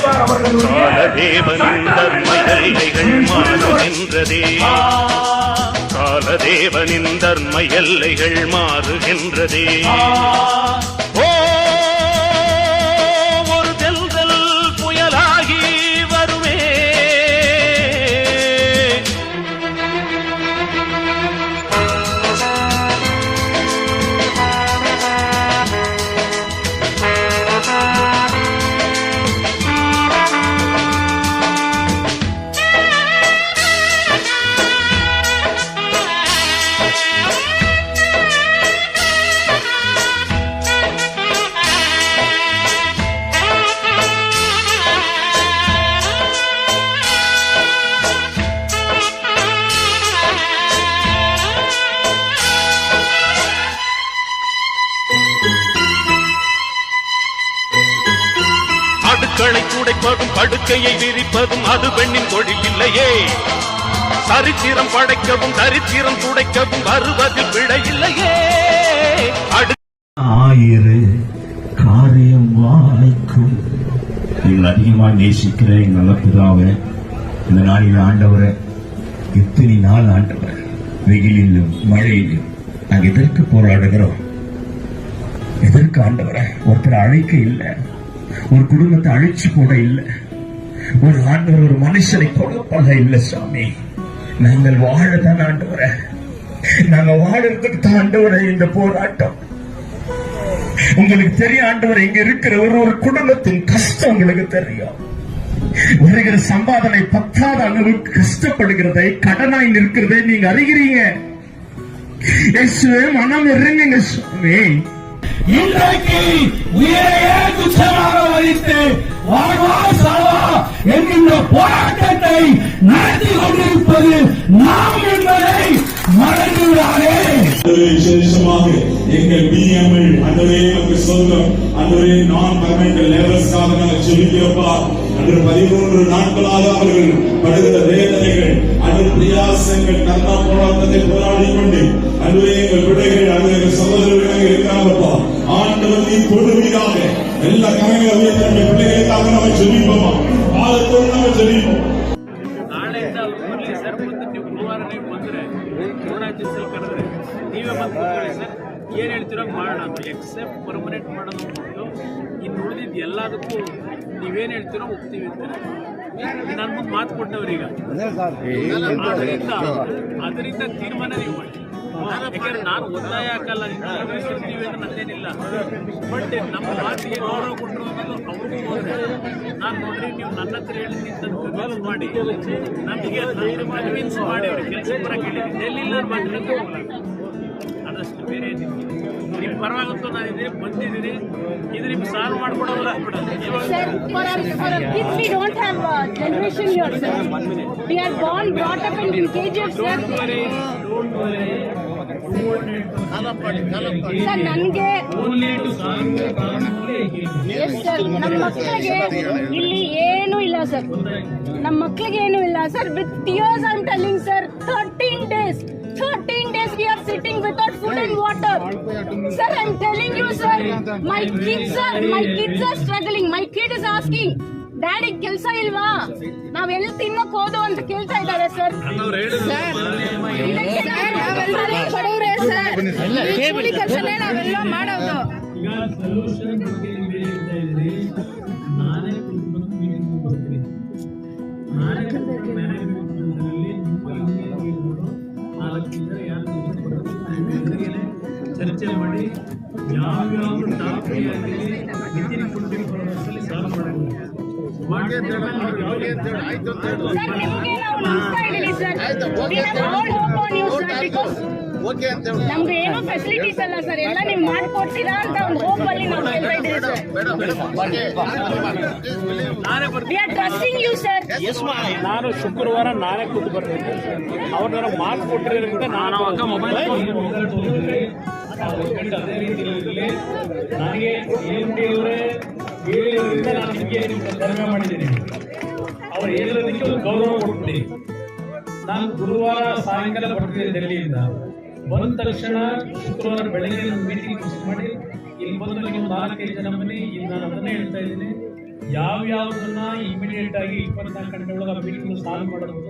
காலதேவனின் தர்ம எல்லைகள் மாறுகின்றதே, காலதேவனின் தர்ம எல்லைகள் மாறுகின்றதே. ஓ ஒரு தெல்தல் புயலாகி வருமே, அடுக்களை துடைப்பதும் படுக்கையை விரிப்பதும் அது பெண்ணின் தொழில் இல்லையே. சரித்திரம் படைக்கவும் சரித்திரம் துடைக்கவும் வருவதில் பிழை இல்லையே. ஆயிரு காரியம் வாய்க்கும். நீங்கள் அதிகமாக நேசிக்கிற எங்கள் நல்ல பிதாவே, இந்த நாளில் ஆண்டவரை இத்தனை நாள் ஆண்டவர் வெயிலிலும் மழையிலும் நாங்கள் எதற்கு போராடுகிறோம்? எதற்கு ஆண்டவரை? ஒருத்தர் அழைக்க இல்லை, ஒரு குடும்பத்தை அழிச்சு போட இல்லை, ஒரு ஆண்டவர் ஒரு மனுஷனை கொடுப்பத இல்லை சாமி. நாங்கள் வாழதான் ஆண்டவரை, நாங்க வாழறதுக்கு தான் ஆண்டவரை இந்த போராட்டம். உங்களுக்கு தெரியும் ஆண்டவரை, இங்க இருக்கிற ஒரு குடும்பத்தின் கஷ்டம் உங்களுக்கு தெரியும். வருகிற சம்பாதனை பத்தாத அளவுக்கு கஷ்டப்படுகிறதை, கடனாய் நிற்கிறதை நீங்க அறிகிறீங்க. இயேசுவே மனம் இறங்குங்க சுவாமி. இன்றைக்கு உயிரையே துச்சமாக வைத்து வாழ்வா சாவா என்கின்ற போராட்டத்தை நடத்தி கொண்டிருப்பது நாம் என்பதை மறந்துவிடாதே. விசேஷமாக எங்கள் பிஎம்ஐ அன்றே நமக்கு சொந்தம். அன்றே நான் கவர்மெண்ட் லேபர்ஸ்க்காக நாங்கள் சொல்லிக்கிறப்பா. அன்று 13 நாட்களாக அவர்கள் படுகிற வேதனைகள், அன்று பிரயாசங்கள், கர்ணா போராட்டத்தை போராடி கொண்டு அன்றே எங்கள் பிள்ளைகள், அன்று எங்கள் சகோதரர்கள் இருக்கிறாங்கப்பா. ஆண்டவர் நீ கொடுமையாக எல்லா கரைகளை உயர்த்த பிள்ளைகளுக்காக நம்ம சொல்லிப்போமா, பாலத்தோடு நம்ம சொல்லிப்போம். ನಾಳೆಯಿಂದ ಅವ್ರು ಬರಲಿ ಸರ್, ಮತ್ತು ನೀವು ಗುರುವಾರ ನೀವು ಬಂದರೆ ಗುರುರಾಜ್ಯದಲ್ಲಿ ಕರೆದ್ರೆ ನೀವೇ ಬಂದು ಕೂತ್ಕೊಳ್ಳಿ ಸರ್, ಏನು ಹೇಳ್ತಿರೋ ಮಾಡೋಣ ಅಂತ. ಎಕ್ಸೆಪ್ಟ್ ಪರ್ಮನೆಂಟ್ ಮಾಡೋದು ಅಂದ್ಬಿಟ್ಟು ಇನ್ನು ಉಳಿದಿದ್ದು ಎಲ್ಲದಕ್ಕೂ ನೀವೇನು ಹೇಳ್ತಿರೋ ಹೋಗ್ತೀವಿ ಅಂತಾರೆ. ನನ್ನ ಮುಂದೆ ಮಾತು ಕೊಟ್ಟವ್ರೀಗ, ಅದರಿಂದ ತೀರ್ಮಾನ ನೀವು ಮಾಡಿ. ಯಾಕಂದ್ರೆ ನಾನು ಒತ್ತಾಯ ಹಾಕಲ್ಲ, ನಿರ್ವಹಿಸಿರ್ತೀವಿ ಅಂದ್ರೆ ನನ್ನೇನಿಲ್ಲ. ಬಟ್ ನಮ್ಮ ಮಾತಿಗೆ ಗೌರವ ಕೊಟ್ಟರು ಅನ್ನೋದು ಅವ್ರಿಗೂ ಹೋದ್ರೆ, ನಾನು ನೋಡ್ರಿ ನೀವು ನನ್ನ ಹತ್ರ ಹೇಳಿದ್ದೀನಿ ಕನ್ವಿನ್ಸ್ ಮಾಡಿ, ನಮಗೆ ಕನ್ವಿನ್ಸ್ ಮಾಡಿ ಅವ್ರಿಗೆ ಕೆಲಸ ಬರಕ್ಕೆ ಹೇಳಿದ್ದೀನಿ. ಡೆಲ್ಲಿಲ್ಲ ಮಾತ್ರ ಅದಷ್ಟು ಬೇರೆ ಏನಿಲ್ಲ. ನಿಮ್ಮ ಪರವಾಗಂತೂ ನಾನಿದೆ ಬಂದಿದ್ದೀನಿ, ಇದು ನಿಮ್ಗೆ ಸಾಲ್ವ್ ಮಾಡ್ಕೊಡೋಲ್ಲ. ನನಗೆ ನಮ್ಮ ಮಕ್ಕಳಿಗೆ ಇಲ್ಲಿ ಏನೂ ಇಲ್ಲ ಸರ್, ನಮ್ಮ ಮಕ್ಕಳಿಗೆ ಏನೂ ಇಲ್ಲ sir. With tears I am telling sir, 13 days we are sitting without food and water. Sir, I am telling you sir, my kids are struggling. My kid is asking, daddy ಕೆಲಸ ಇಲ್ವಾ, ನಾವ್ ಎಲ್ಲಿ ತಿನ್ನಕ್ ಹೋದು ಅಂತ ಕೇಳ್ತಾ ಇದ್ದಾರೆ ಸರ್. ಬಡವ್ರೆ ಸರ್, ಕೂಲಿ ಕೆಲಸನೇ ನಾವೆಲ್ಲ ಮಾಡೋದು. ಚರ್ಚೆ ಮಾಡಿ ಯಾವ್ಯಾವ ಟಾಪಿಕ್ ಸಾಲ್ವ್ ನಮ್ಗೆ ಏನೋ ಫೆಸಿಲಿಟೀಸ್ ಅಲ್ಲ ಸರ್, ಎಲ್ಲ ನೀವು ಮಾಡ್ಕೊಡ್ತೀರಾ ಅಂತ ಒಂದು ಹೋಪ್ ಅಲ್ಲಿ ನಾವು ಹೇಳ್ತಾ ಇದ್ದೀವಿ sir. We are trusting you sir. ನಾನು ಶುಕ್ರವಾರ ನಾಳೆ ಕೂತು ಬರ್ತೀನಿ. ಅವ್ರನ್ನ ಮಾಡ್ಕೊಟ್ಟಿರೋದ್ರಿಂದ ನಾನು ಅವಾಗ ಮೊಬೈಲ್ ಅದೇ ರೀತಿಯಲ್ಲಿ ನನಗೆ ಅವರೇ ಹೇಳಿರೋದ್ರಿಂದ ನಾನು ನಿಮಗೆ ಕಡಿಮೆ ಮಾಡಿದ್ದೀನಿ. ಅವ್ರು ಹೇಳಿರೋದಕ್ಕೆ ಒಂದು ಗೌರವ ಕೊಡ್ತೀನಿ. ನಾನು ಗುರುವಾರ ಸಾಯಂಕಾಲ ಬರ್ತೀನಿ ಡೆಲ್ಲಿಯಿಂದ. ಬಂದ ತಕ್ಷಣ ಶುಕ್ರವಾರ ಬೆಳಗ್ಗೆ ಮೀಟಿಂಗ್ ಫಿಕ್ಸ್ ಮಾಡಿ ಇಲ್ಲಿ ಬಂದು ನೀವು 4-5 ಜನ ಬನ್ನಿ. ಈಗ ನಾನು ಅದನ್ನೇ ಹೇಳ್ತಾ ಇದ್ದೀನಿ, ಯಾವ್ಯಾವುದನ್ನ ಇಮಿಡಿಯೇಟ್ ಆಗಿ 24 ಗಂಟೆ ಒಳಗೆ ಮೀಟಿಂಗ್ ಸಾಲ್ವ್ ಮಾಡೋದು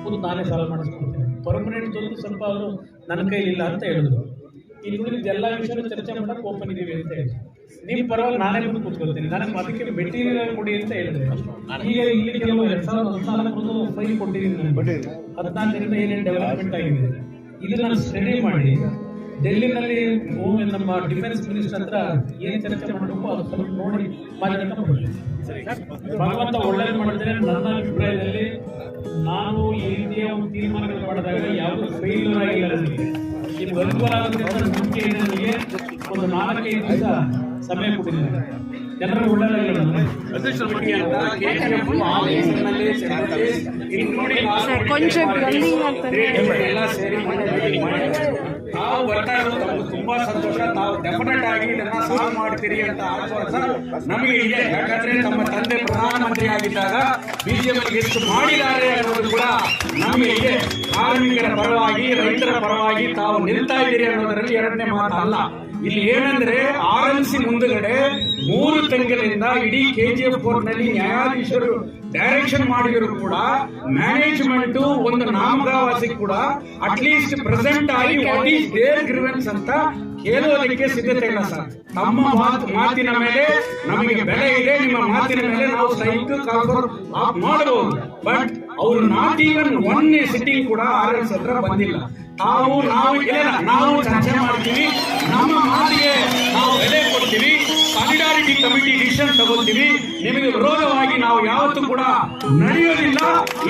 ಖುದ್ದು ನಾನೇ ಸಾಲ್ವ್ ಮಾಡಿಸ್ಕೊಡ್ತೇನೆ. ಪರ್ಮನೆಂಟ್ ಒಂದು ಸ್ವಲ್ಪ ಅವರು ನನ್ನ ಕೈಲಿಲ್ಲ ಅಂತ ಹೇಳಿದ್ರು. ಇಲ್ಲಿ ಉಳಿದ ಎಲ್ಲ ವಿಷಯ ಚರ್ಚೆ ಮಾಡಕ್ಕೆ ಓಪನ್ ಇದೀವಿ ಅಂತ ಹೇಳಿ ನಿಮ್ಮ ಪರವಾಗಿ ನಾನೇ ಬಂದು ಕೂತ್ಕೊಳ್ತೀನಿ. ನನಗೆ ಅದಕ್ಕೆ ಮೆಟೀರಿಯಲ್ ಕೊಡಿ ಅಂತ ಹೇಳಿದ್ರೆ ಈಗ ಇಲ್ಲಿ ಕೆಲವು 2014 ಫೈಲ್ ಕೊಟ್ಟಿದ್ದೀನಿ. 14ರಿಂದ ಏನೇನು ಡೆವಲಪ್ಮೆಂಟ್ ಆಗಿದೆ ಇದು ನಾನು ಸ್ಟಡಿ ಮಾಡಿ ಡೆಲ್ಲಿನಲ್ಲಿ ನಮ್ಮ ಡಿಫೆನ್ಸ್ ಮಿನಿಸ್ಟರ್ ಹತ್ರ ಏನ್ ಚರ್ಚೆ ಮಾಡಬೇಕು ಅದು ಸ್ವಲ್ಪ ನೋಡಿ ಮಾತಾಡ್ಕೊಂಡು ಭಗವಂತ ಒಳ್ಳೇದು ಮಾಡಿದ್ರೆ ನನ್ನ ಅಭಿಪ್ರಾಯದಲ್ಲಿ ನಾನು ಈ ರೀತಿಯ ಒಂದು ತೀರ್ಮಾನಗಳು ಮಾಡಿದಾಗ ಯಾವುದು ಫೇಲ್ಯೂರ್ ಆಗಿಲ್ಲ. ಇದು ಅನುಕೂಲ ಆಗುತ್ತೆ ಅಂತ ನಂಬಿಕೆ ಇದೆ. ನನಗೆ ಒಂದು 4-5 ದಿವಸ ಸಮಯ ಕೊಟ್ಟಿದ್ದೀನಿ. ಜನರು ಒಳ್ಳೆಯದಾಗಿಲ್ಲ. ತಾವು ಬರ್ತಾ ಇರೋದು ನಮ್ಗೆ ತುಂಬಾ ಸಂತೋಷ. ತಾವು ಡೆಫಿನೆಟ್ ಆಗಿ ಇದನ್ನ ಸಾಲ್ವ್ ಮಾಡ್ತೀರಿ ಅಂತ ಆಶ್ವಾಸ ನಮಗೆ ಇದೆ. ಯಾಕಂದ್ರೆ ನಮ್ಮ ತಂದೆ ಪ್ರಧಾನಮಂತ್ರಿ ಆಗಿದ್ದಾಗ ಬಿಜೆಪಿ ಎಷ್ಟು ಮಾಡಿದ್ದಾರೆ ಅನ್ನೋದು ಕೂಡ ನಮಗೆ ಇದೆ. ಕಾರ್ಮಿಕರ ಪರವಾಗಿ ರೈತರ ಪರವಾಗಿ ತಾವು ನಿಲ್ತಾ ಇದ್ದೀರಿ ಅನ್ನೋದರಲ್ಲಿ ಎರಡನೇ ಮಾತು ಅಲ್ಲ. ಇಲ್ಲಿ ಏನಂದ್ರೆ RMC ಮುಂದುಗಡೆ 3 ತಿಂಗಳಿಂದ ಇಡೀ KGF ಕೋರ್ಟ್ನಲ್ಲಿ ನ್ಯಾಯಾಧೀಶರು ಡೈರೆಕ್ಷನ್ ಮಾಡಿದ್ರು ಕೂಡ ಮ್ಯಾನೇಜ್ಮೆಂಟ್ ಒಂದು ನಾಮಕಾವಾಸಿ ಕೂಡ ಅಟ್ಲೀಸ್ಟ್ ಪ್ರೆಸೆಂಟ್ ಆಗಿ ವಾಟ್ ಈಸ್ ದೇರ್ ಗ್ರೀವೆನ್ಸ್ ಅಂತ ಕೇಳೋದಕ್ಕೆ ಸಿದ್ಧತೆ ಇಲ್ಲ ಸರ್. ನಮ್ಮ ಮಾತಿನ ಮೇಲೆ ನಮಗೆ ಬೆಲೆ ಇದೆ. ನಿಮ್ಮ ಮಾತಿನ ಮೇಲೆ ನಾವು ಸ್ಟ್ರೈಕ್ ಮಾಡಬಹುದು. ಬಟ್ ಅವರು ನಾಟ್ ಈವನ್ 1 ಸಿಟ್ಟಿಂಗ್ ಕೂಡ RMC ಹತ್ರ ಬಂದಿಲ್ಲ. ನಾವು ಚರ್ಚೆ ಮಾಡ್ತೀವಿ. ನಮ್ಮ ಮಾತಿಗೆ ನಾವು ಬೆಲೆ ಕೊಡ್ತೀವಿ. ಸಾಲಿಡಾರಿಟಿ ಕಮಿಟಿ ಡಿಸಿಷನ್ ತಗೋತೀವಿ. ನಿಮಗೆ ವಿರೋಧವಾಗಿ ನಾವು ಯಾವತ್ತೂ ಕೂಡ ನಡೆಯೋದಿಲ್ಲ.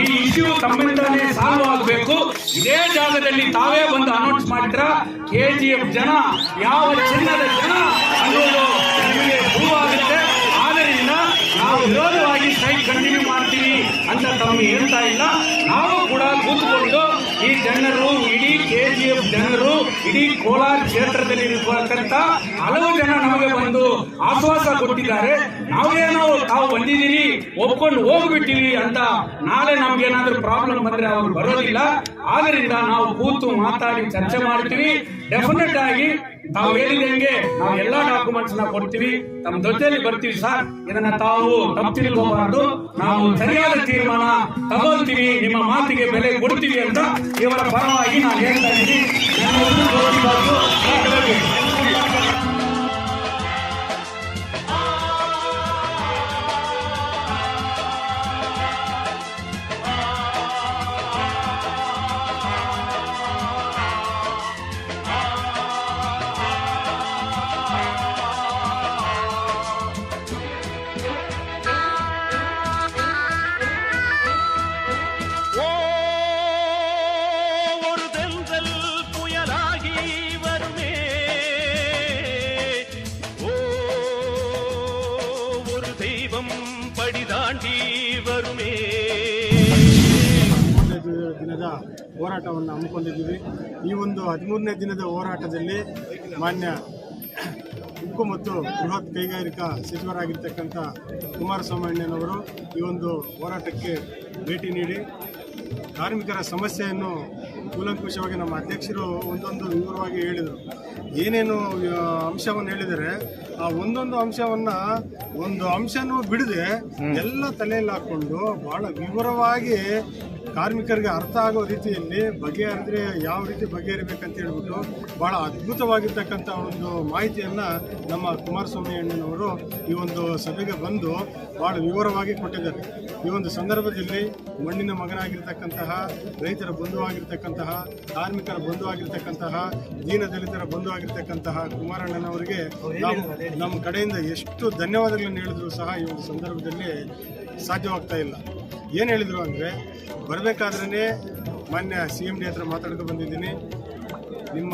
ಈ ಇಶ್ಯೂ ತಮ್ಮಿಂದಲೇ ಸಾಲ್ವ್ ಆಗಬೇಕು. ಇದೇ ಜಾಗದಲ್ಲಿ ತಾವೇ ಬಂದು ಅನೌನ್ಸ್ ಮಾಡಿದ್ರ KGF ಜನ ಯಾವ ಚಿನ್ನದ ಜನ ಅನ್ನೋದು ನಿಮಗೆ ಪ್ರೂವ್ ಆದ್ದರಿಂದ ನಾವು ವಿರೋಧವಾಗಿ ಸ್ಟ್ರೈಕ್ ಕಂಟಿನ್ಯೂ ಮಾಡ್ತೀವಿ ಅಂತ ತಮಗೆ ಹೇಳ್ತಾ ಇಲ್ಲ. ನಾವು ಕೂಡ ಕೂತ್ಕೊಂಡು ಈ ಜನರು, ಇಡೀ KGF ಜನರು, ಇಡೀ ಕೋಲಾರ ಕ್ಷೇತ್ರದಲ್ಲಿ ಇರತಕ್ಕಂತ ಹಲವು ಜನ ನಮಗೆ ಬಂದು ಆಶ್ವಾಸ ಕೊಟ್ಟಿದ್ದಾರೆ. ನಾವೇನೋ ತಾವು ಬಂದಿದ್ದೀರಿ ಒಪ್ಕೊಂಡು ಹೋಗ್ಬಿಟ್ಟಿವಿ ಅಂತ ನಾಳೆ ನಮ್ಗೇನಾದ್ರೂ ಪ್ರಾಬ್ಲಮ್ ಬಂದ್ರೆ ಅವ್ರು ಬರೋದಿಲ್ಲ. ಆದ್ರಿಂದ ನಾವು ಕೂತು ಮಾತಾಡಿ ಚರ್ಚೆ ಮಾಡ್ತೀವಿ. ಡೆಫಿನೆಟ್ ಆಗಿ ತಾವು ಹೇಳಿದಂಗೆ ನಾವು ಎಲ್ಲಾ ಡಾಕ್ಯುಮೆಂಟ್ಸ್ ನ ಕೊಡ್ತೀವಿ. ತಮ್ಮ ಜೊತೆಯಲ್ಲಿ ಬರ್ತೀವಿ ಸರ್. ಇದನ್ನ ತಾವು ತಪ್ಪು ತಿಳ್ಕೋಬಾರ್ದು. ನಾವು ಸರಿಯಾದ ತೀರ್ಮಾನ ತಗೊಳ್ತೀವಿ. ನಿಮ್ಮ ಮಾತಿಗೆ ಬೆಲೆ ಕೊಡ್ತೀವಿ ಅಂತ ಇವರ ಪರವಾಗಿ ನಾನು ಹೇಳ್ತಾ ಇದ್ದೀನಿ. ದಿನದ ಹೋರಾಟವನ್ನು ಹಮ್ಮಿಕೊಂಡಿದ್ದೀವಿ. ಈ ಒಂದು 13ನೇ ದಿನದ ಹೋರಾಟದಲ್ಲಿ ಮಾನ್ಯ ಉಕ್ಕು ಮತ್ತು ಬೃಹತ್ ಕೈಗಾರಿಕಾ ಸಚಿವರಾಗಿರ್ತಕ್ಕಂಥ ಕುಮಾರಸ್ವಾಮಿ ಅಣ್ಣನವರು ಈ ಒಂದು ಹೋರಾಟಕ್ಕೆ ಭೇಟಿ ನೀಡಿ ಕಾರ್ಮಿಕರ ಸಮಸ್ಯೆಯನ್ನು ಕೂಲಂಕುಷವಾಗಿ ನಮ್ಮ ಅಧ್ಯಕ್ಷರು ಒಂದೊಂದು ವಿವರವಾಗಿ ಹೇಳಿದರು. ಏನೇನು ಅಂಶವನ್ನು ಹೇಳಿದರೆ ಆ ಒಂದೊಂದು ಒಂದು ಅಂಶನೂ ಬಿಡದೆ ಎಲ್ಲ ತಲೆಯಲ್ಲಿ ಹಾಕ್ಕೊಂಡು ಬಹಳ ವಿವರವಾಗಿ ಕಾರ್ಮಿಕರಿಗೆ ಅರ್ಥ ಆಗೋ ರೀತಿಯಲ್ಲಿ ಬಗೆಹರಿದ್ರೆ ಯಾವ ರೀತಿ ಬಗೆಹರಿಬೇಕಂತ ಹೇಳ್ಬಿಟ್ಟು ಭಾಳ ಅದ್ಭುತವಾಗಿರ್ತಕ್ಕಂಥ ಒಂದು ಮಾಹಿತಿಯನ್ನು ನಮ್ಮ ಕುಮಾರಸ್ವಾಮಿ ಅಣ್ಣನವರು ಈ ಒಂದು ಸಭೆಗೆ ಬಂದು ಭಾಳ ವಿವರವಾಗಿ ಕೊಟ್ಟಿದ್ದಾರೆ. ಈ ಒಂದು ಸಂದರ್ಭದಲ್ಲಿ ಮಣ್ಣಿನ ಮಗನಾಗಿರ್ತಕ್ಕಂತಹ, ರೈತರ ಬಂಧುವಾಗಿರ್ತಕ್ಕಂತಹ, ಕಾರ್ಮಿಕರ ಬಂಧುವಾಗಿರ್ತಕ್ಕಂತಹ, ದೀನದಲಿತರ ಬಂಧುವಾಗಿರ್ತಕ್ಕಂತಹ ಕುಮಾರಣ್ಣನವರಿಗೆ ನಮ್ಮ ಕಡೆಯಿಂದ ಎಷ್ಟು ಧನ್ಯವಾದಗಳನ್ನು ಹೇಳಿದ್ರು ಸಹ ಈ ಒಂದು ಸಂದರ್ಭದಲ್ಲಿ ಸಾಧ್ಯವಾಗ್ತಾ ಇಲ್ಲ. ಏನು ಹೇಳಿದರು ಅಂದರೆ, ಬರಬೇಕಾದ್ರೇ ಮಾನ್ಯ CMD ಹತ್ರ ಮಾತಾಡ್ಕೊಂಡು ಬಂದಿದ್ದೀನಿ. ನಿಮ್ಮ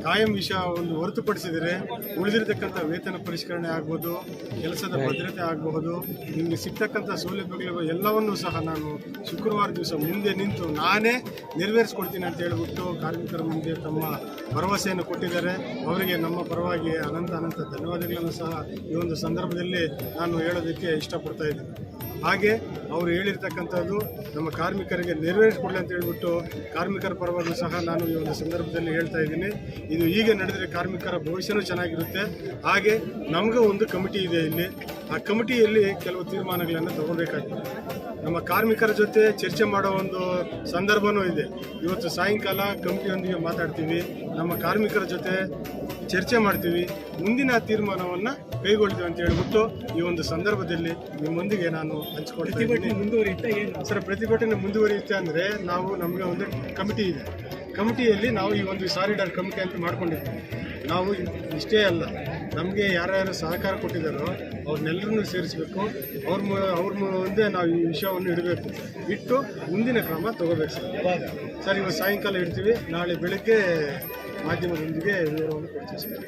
ಕಾಯಂ ವಿಷಯ ಒಂದು ಹೊರತುಪಡಿಸಿದರೆ ಉಳಿದಿರತಕ್ಕಂಥ ವೇತನ ಪರಿಷ್ಕರಣೆ ಆಗ್ಬೋದು, ಕೆಲಸದ ಭದ್ರತೆ ಆಗಬಹುದು, ನಿಮಗೆ ಸಿಗ್ತಕ್ಕಂಥ ಸೌಲಭ್ಯಗಳು ಎಲ್ಲವನ್ನೂ ಸಹ ನಾನು ಶುಕ್ರವಾರ ದಿವಸ ಮುಂದೆ ನಿಂತು ನಾನೇ ನೆರವೇರಿಸ್ಕೊಡ್ತೀನಿ ಅಂತ ಹೇಳ್ಬಿಟ್ಟು ಕಾರ್ಮಿಕರ ಮುಂದೆ ತಮ್ಮ ಭರವಸೆಯನ್ನು ಕೊಟ್ಟಿದ್ದಾರೆ. ಅವರಿಗೆ ನಮ್ಮ ಪರವಾಗಿ ಅನಂತ ಧನ್ಯವಾದಗಳನ್ನು ಸಹ ಈ ಒಂದು ಸಂದರ್ಭದಲ್ಲಿ ನಾನು ಹೇಳೋದಕ್ಕೆ ಇಷ್ಟಪಡ್ತಾ ಇದ್ದೀನಿ. ಹಾಗೆ ಅವರು ಹೇಳಿರ್ತಕ್ಕಂಥದ್ದು ನಮ್ಮ ಕಾರ್ಮಿಕರಿಗೆ ನೆರವೇರಿಸಿಕೊಡ್ಲಿ ಅಂತ ಹೇಳ್ಬಿಟ್ಟು ಕಾರ್ಮಿಕರ ಪರವಾಗಿ ಸಹ ನಾನು ಈ ಒಂದು ಸಂದರ್ಭದಲ್ಲಿ ಹೇಳ್ತಾ ಇದ್ದೀನಿ. ಇದು ಹೀಗೆ ನಡೆದರೆ ಕಾರ್ಮಿಕರ ಭವಿಷ್ಯನೂ ಚೆನ್ನಾಗಿರುತ್ತೆ. ಹಾಗೆ ನಮಗೂ ಒಂದು ಕಮಿಟಿ ಇದೆ ಇಲ್ಲಿ. ಆ ಕಮಿಟಿಯಲ್ಲಿ ಕೆಲವು ತೀರ್ಮಾನಗಳನ್ನು ತಗೋಬೇಕಾಗಿದೆ. ನಮ್ಮ ಕಾರ್ಮಿಕರ ಜೊತೆ ಚರ್ಚೆ ಮಾಡೋ ಒಂದು ಸಂದರ್ಭನೂ ಇದೆ. ಇವತ್ತು ಸಾಯಂಕಾಲ ಕಮಿಟಿಯೊಂದಿಗೆ ಮಾತಾಡ್ತೀವಿ, ನಮ್ಮ ಕಾರ್ಮಿಕರ ಜೊತೆ ಚರ್ಚೆ ಮಾಡ್ತೀವಿ, ಮುಂದಿನ ತೀರ್ಮಾನವನ್ನು ಕೈಗೊಳ್ತೀವಿ ಅಂತ ಹೇಳ್ಬಿಟ್ಟು ಈ ಒಂದು ಸಂದರ್ಭದಲ್ಲಿ ನಿಮ್ಮೊಂದಿಗೆ ನಾನು ಹಂಚ್ಕೊಳ್ತಾ ಇದ್ದೀನಿ. ಸರ್, ಪ್ರತಿಭಟನೆ ಮುಂದುವರಿಯುತ್ತೆ ಅಂದರೆ ನಮಗೆ ಒಂದು ಕಮಿಟಿ ಇದೆ. ಕಮಿಟಿಯಲ್ಲಿ ನಾವು ಈ ಒಂದು ಸಾರಿಡಾರ್ ಕಮಿಟಿ ಅಂತ ಮಾಡ್ಕೊಂಡಿದ್ದೀವಿ. ನಾವು ಇಷ್ಟೇ ಅಲ್ಲ, ನಮಗೆ ಯಾರ್ಯಾರು ಸಹಕಾರ ಕೊಟ್ಟಿದ್ದಾರೋ ಅವ್ರನ್ನೆಲ್ಲರನ್ನೂ ಸೇರಿಸಬೇಕು. ಅವ್ರ ಮುಂದೆ ನಾವು ಈ ವಿಷಯವನ್ನು ಇಡಬೇಕು, ಇಟ್ಟು ಮುಂದಿನ ಕ್ರಮ ತಗೋಬೇಕು ಸರ್. ಇವತ್ತು ಸಾಯಂಕಾಲ ಇಡ್ತೀವಿ, ನಾಳೆ ಬೆಳಗ್ಗೆ ಮಾಧ್ಯಮದೊಂದಿಗೆ ವಿವರವನ್ನು ಕೊಡ್ತೀವಿ ಸರ್.